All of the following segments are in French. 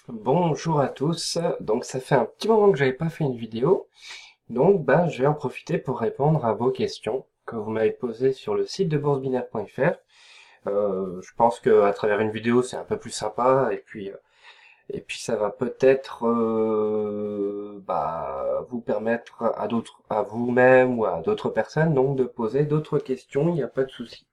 Bonjour à tous, donc ça fait un petit moment que j'avais pas fait une vidéo, donc je vais en profiter pour répondre à vos questions que vous m'avez posées sur le site de boursebinaire.fr. Je pense que à travers une vidéo c'est un peu plus sympa et puis ça va peut-être vous permettre à vous-même ou à d'autres personnes donc de poser d'autres questions, il n'y a pas de souci.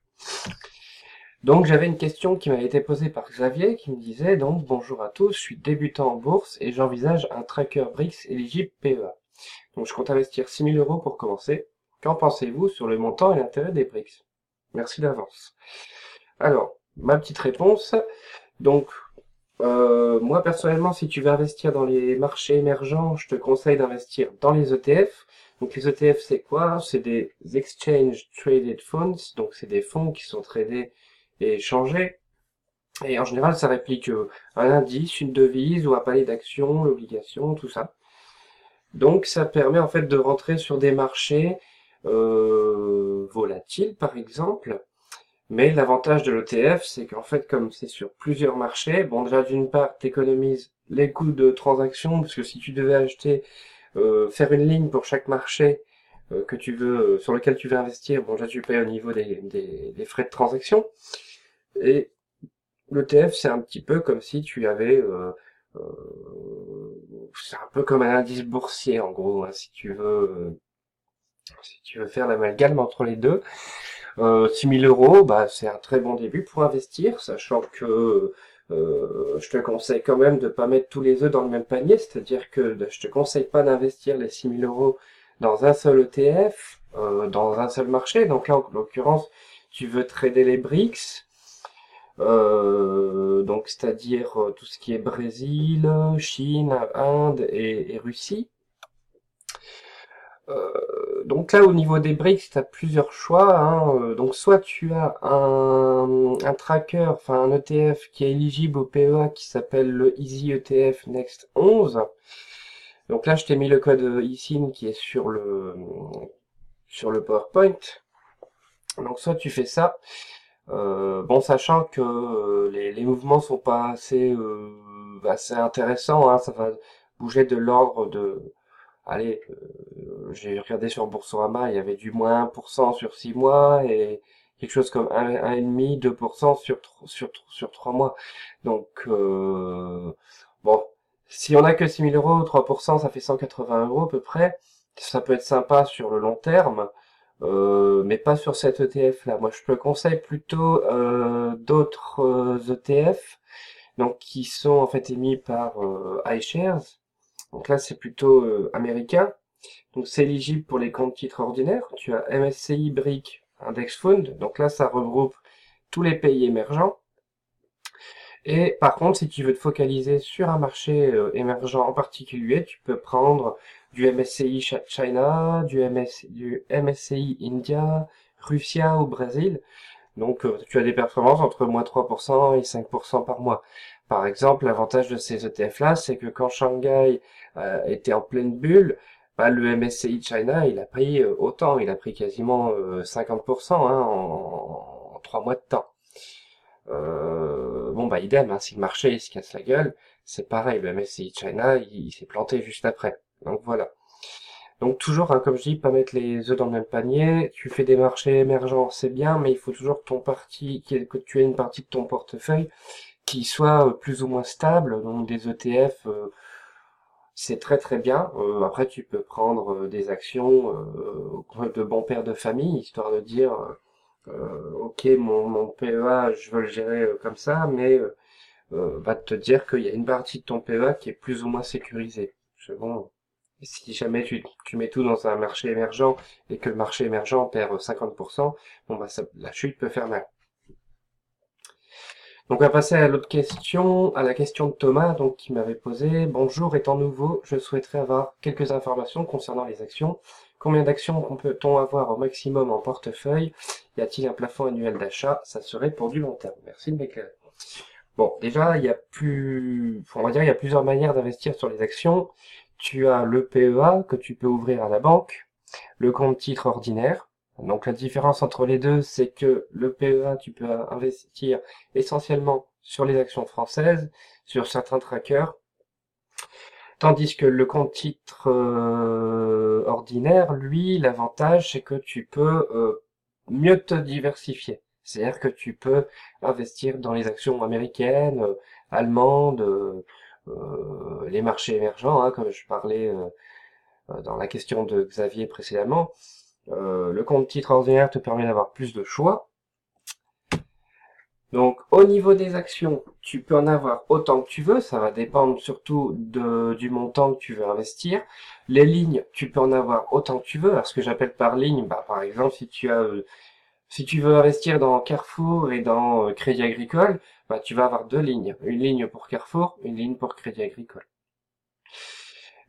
Donc j'avais une question qui m'avait été posée par Xavier qui me disait donc bonjour à tous, je suis débutant en bourse et j'envisage un tracker BRICS éligible PEA. Donc je compte investir 6 000 € pour commencer. Qu'en pensez-vous sur le montant et l'intérêt des BRICS? Merci d'avance. Alors, ma petite réponse, donc moi personnellement si tu veux investir dans les marchés émergents, je te conseille d'investir dans les ETF. Donc les ETF c'est quoi? C'est des Exchange Traded Funds, donc c'est des fonds qui sont tradés et échangés. Et en général, ça réplique un indice, une devise ou un panier d'actions, l'obligation, tout ça. Donc, ça permet en fait de rentrer sur des marchés volatiles, par exemple. Mais l'avantage de l'ETF, c'est qu'en fait, comme c'est sur plusieurs marchés, bon, déjà d'une part, t'économises les coûts de transaction, parce que si tu devais acheter, faire une ligne pour chaque marché que tu veux, sur lequel tu veux investir, bon, déjà tu payes au niveau des frais de transaction. Et l'ETF, c'est un petit peu comme si tu avais, c'est un peu comme un indice boursier en gros, hein, si tu veux faire l'amalgame entre les deux. 6 000 €, c'est un très bon début pour investir, sachant que je te conseille quand même de pas mettre tous les œufs dans le même panier, c'est-à-dire que je te conseille pas d'investir les 6 000 € dans un seul ETF, dans un seul marché. Donc là, en l'occurrence, tu veux trader les BRICS, donc c'est-à-dire tout ce qui est Brésil, Chine, Inde et Russie. Donc là, au niveau des BRICS, tu as plusieurs choix, hein. Donc soit tu as un tracker, enfin un ETF qui est éligible au PEA qui s'appelle le Easy ETF Next 11. Donc là, je t'ai mis le code eSIM qui est sur le PowerPoint. Donc soit tu fais ça. Bon, sachant que les mouvements sont pas assez intéressants, hein, ça va bouger de l'ordre de... Allez, j'ai regardé sur Boursorama, il y avait du moins 1% sur 6 mois et quelque chose comme 1,5, 2% sur 3 mois. Donc, bon, si on a que 6 000 €, 3%, ça fait 180 € à peu près. Ça peut être sympa sur le long terme, mais pas sur cet ETF-là. Moi, je te conseille plutôt d'autres ETF, donc qui sont en fait émis par iShares. Donc là, c'est plutôt américain. Donc c'est éligible pour les comptes titres ordinaires. Tu as MSCI BRIC Index Fund. Donc là, ça regroupe tous les pays émergents. Et par contre, si tu veux te focaliser sur un marché émergent en particulier, tu peux prendre du MSCI China, du MSCI India, Russia ou Brésil. Donc tu as des performances entre moins 3% et 5% par mois. Par exemple, l'avantage de ces ETF-là, c'est que quand Shanghai était en pleine bulle, le MSCI China, il a pris autant, il a pris quasiment 50% hein, en 3 mois de temps. Bon idem, hein, si le marché il se casse la gueule, c'est pareil, le MSCI China, il s'est planté juste après. Donc voilà. Donc toujours, hein, comme je dis, pas mettre les œufs dans le même panier. Tu fais des marchés émergents, c'est bien, mais il faut toujours que tu aies une partie de ton portefeuille qui soit plus ou moins stable. Donc des ETF, c'est très très bien. Après, tu peux prendre des actions de bons pères de famille, histoire de dire, ok, mon PEA, je veux le gérer comme ça, mais va te dire qu'il y a une partie de ton PEA qui est plus ou moins sécurisée. C'est bon. Si jamais tu mets tout dans un marché émergent et que le marché émergent perd 50%, bon la chute peut faire mal. Donc on va passer à l'autre question, à la question de Thomas, donc qui m'avait posé: bonjour, étant nouveau, je souhaiterais avoir quelques informations concernant les actions. Combien d'actions peut-on avoir au maximum en portefeuille? Y a-t-il un plafond annuel d'achat? Ça serait pour du long terme. Merci de m'éclairer. Bon, déjà, on va dire, il y a plusieurs manières d'investir sur les actions. Tu as le PEA que tu peux ouvrir à la banque, le compte titre ordinaire. Donc la différence entre les deux, c'est que le PEA, tu peux investir essentiellement sur les actions françaises, sur certains trackers. Tandis que le compte titre ordinaire, lui, l'avantage, c'est que tu peux mieux te diversifier. C'est-à-dire que tu peux investir dans les actions américaines, allemandes, les marchés émergents, hein, comme je parlais dans la question de Xavier précédemment. Le compte titre ordinaire te permet d'avoir plus de choix. Donc au niveau des actions, tu peux en avoir autant que tu veux, ça va dépendre surtout du montant que tu veux investir. Les lignes, tu peux en avoir autant que tu veux. Alors ce que j'appelle par ligne, bah, par exemple si tu veux investir dans Carrefour et dans Crédit Agricole, bah, tu vas avoir deux lignes. Une ligne pour Carrefour, une ligne pour Crédit Agricole.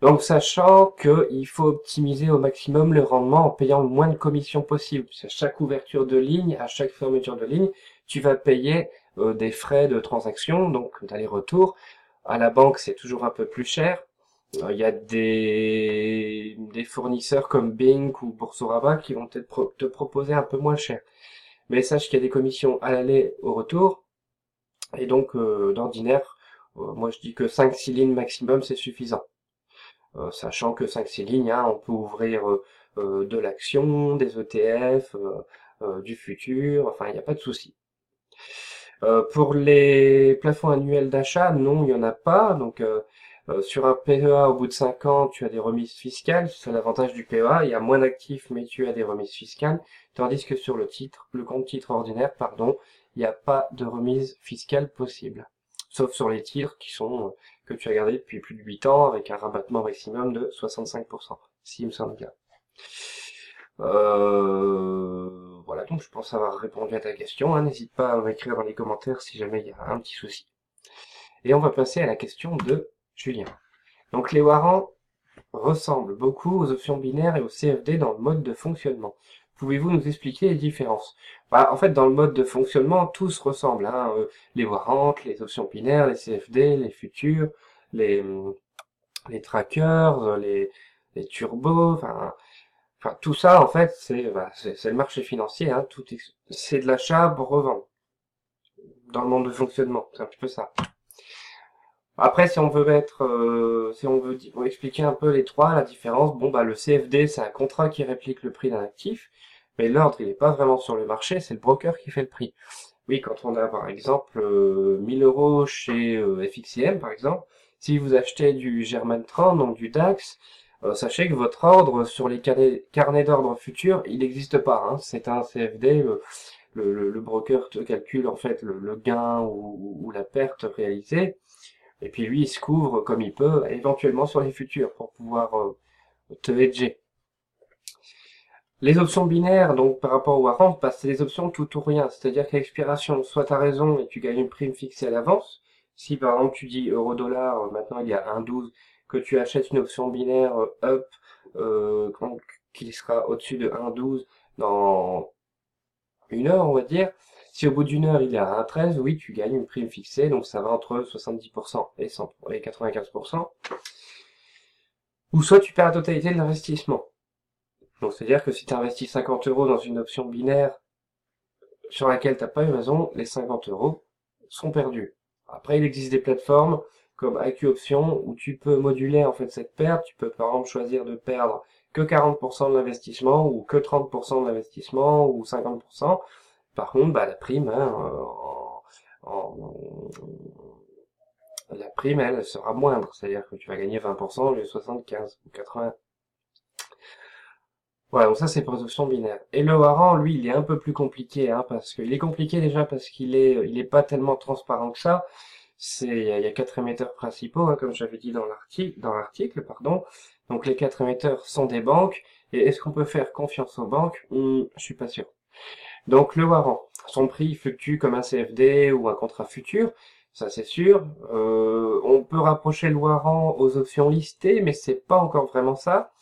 Donc sachant qu'il faut optimiser au maximum le rendement en payant le moins de commissions possible. À chaque ouverture de ligne, à chaque fermeture de ligne, tu vas payer des frais de transaction, donc d'aller-retour. À la banque, c'est toujours un peu plus cher. Il y a des fournisseurs comme Bink ou Boursorama qui vont peut-être te proposer un peu moins cher. Mais sache qu'il y a des commissions à l'aller, au retour. Et donc, d'ordinaire, moi je dis que 5-6 lignes maximum, c'est suffisant. Sachant que 5-6 lignes, hein, on peut ouvrir de l'action, des ETF, du futur, enfin il n'y a pas de souci. Pour les plafonds annuels d'achat, non, il n'y en a pas. Donc sur un PEA, au bout de 5 ans, tu as des remises fiscales. C'est l'avantage du PEA. Il y a moins d'actifs, mais tu as des remises fiscales. Tandis que sur le compte titre ordinaire, pardon, il n'y a pas de remise fiscale possible. Sauf sur les titres que tu as gardés depuis plus de 8 ans avec un rabattement maximum de 65%, s'il me semble bien. Voilà, donc je pense avoir répondu à ta question, hein. N'hésite pas à m'écrire dans les commentaires si jamais il y a un petit souci. Et on va passer à la question de Julien. Donc les warrants ressemblent beaucoup aux options binaires et aux CFD dans le mode de fonctionnement. Pouvez-vous nous expliquer les différences? Bah, en fait, dans le mode de fonctionnement, tout se ressemble, hein. Les warrants, les options binaires, les CFD, les futurs, les, les trackers, les turbos, enfin, tout ça, en fait, c'est le marché financier, hein. C'est de l'achat pour revendre. Dans le monde de fonctionnement, c'est un petit peu ça. Après, si on veut expliquer un peu les trois, la différence, bon, bah, le CFD, c'est un contrat qui réplique le prix d'un actif, mais l'ordre, il n'est pas vraiment sur le marché, c'est le broker qui fait le prix. Oui, quand on a, par exemple, 1000 euros chez FXIM, par exemple, si vous achetez du German 30, donc du DAX, sachez que votre ordre sur les carnets d'ordre futurs, il n'existe pas, hein. C'est un CFD, le broker te calcule en fait le gain ou la perte réalisée, et puis lui, il se couvre comme il peut, éventuellement sur les futurs, pour pouvoir te hedger. Les options binaires, donc par rapport au warrant, bah, c'est des options tout ou rien. C'est-à-dire qu'à l'expiration, soit tu as raison et tu gagnes une prime fixée à l'avance. Si par exemple tu dis euro-dollar, maintenant il y a 1,12, que tu achètes une option binaire up qui sera au-dessus de 1,12 dans une heure, on va dire. Si au bout d'une heure il est à 1,13, oui, tu gagnes une prime fixée, donc ça va entre 70% et 95%. Ou soit tu perds la totalité de l'investissement. Donc c'est-à-dire que si tu investis 50 euros dans une option binaire sur laquelle t'as pas eu raison, les 50 euros sont perdus. Après, il existe des plateformes comme IQ Options où tu peux moduler en fait cette perte. Tu peux par exemple choisir de perdre que 40% de l'investissement ou que 30% de l'investissement ou 50%. Par contre, bah, la prime, hein, la prime, elle sera moindre. C'est-à-dire que tu vas gagner 20% au lieu de 75 ou 80. Voilà, donc ça c'est pour les options binaires. Et le warrant, lui, il est un peu plus compliqué, hein, parce qu'il est compliqué déjà parce il est pas tellement transparent que ça. Il y a quatre émetteurs principaux, hein, comme j'avais dit dans l'article, pardon. Donc les quatre émetteurs sont des banques. Et est-ce qu'on peut faire confiance aux banques? Je suis pas sûr. Donc le warrant, son prix fluctue comme un CFD ou un contrat futur, ça c'est sûr. On peut rapprocher le warrant aux options listées, mais c'est pas encore vraiment ça.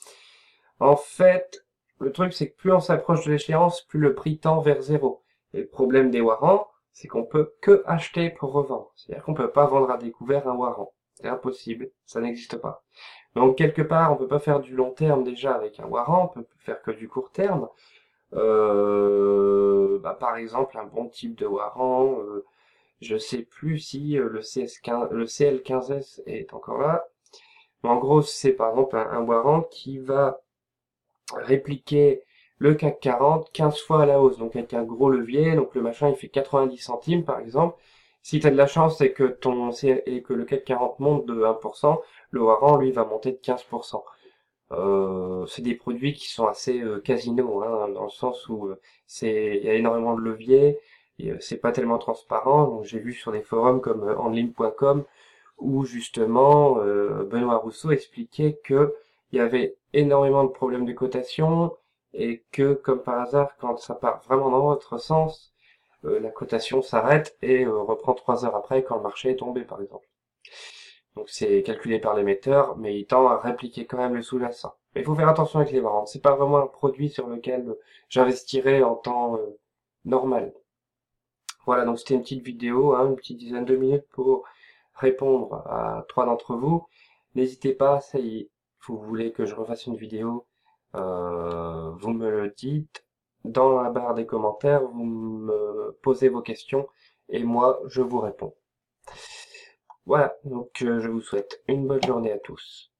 En fait, le truc, c'est que plus on s'approche de l'échéance, plus le prix tend vers zéro. Et le problème des warrants, c'est qu'on peut que acheter pour revendre. C'est-à-dire qu'on peut pas vendre à découvert un warrant. C'est impossible. Ça n'existe pas. Donc, quelque part, on peut pas faire du long terme déjà avec un warrant. On peut faire que du court terme. Par exemple, un bon type de warrant, je sais plus si le CL15S est encore là. En gros, c'est par exemple un warrant qui va répliquer le CAC 40 15 fois à la hausse, donc avec un gros levier, donc le machin il fait 90 centimes par exemple. Si tu as de la chance et que le CAC 40 monte de 1%, le warrant lui va monter de 15%. C'est des produits qui sont assez casino, hein, dans le sens où il y a énormément de leviers et c'est pas tellement transparent. Donc j'ai vu sur des forums comme enligne.com où justement Benoît Rousseau expliquait que il y avait énormément de problèmes de cotation et que comme par hasard quand ça part vraiment dans l'autre sens, la cotation s'arrête et reprend 3 heures après quand le marché est tombé par exemple. Donc c'est calculé par l'émetteur, mais il tend à répliquer quand même le sous-jacent. Mais il faut faire attention avec les warrants. C'est pas vraiment un produit sur lequel j'investirais en temps normal. Voilà, donc c'était une petite vidéo, hein, une petite dizaine de minutes pour répondre à trois d'entre vous. N'hésitez pas, ça y est, vous voulez que je refasse une vidéo, vous me le dites. Dans la barre des commentaires, vous me posez vos questions et moi, je vous réponds. Voilà, donc je vous souhaite une bonne journée à tous.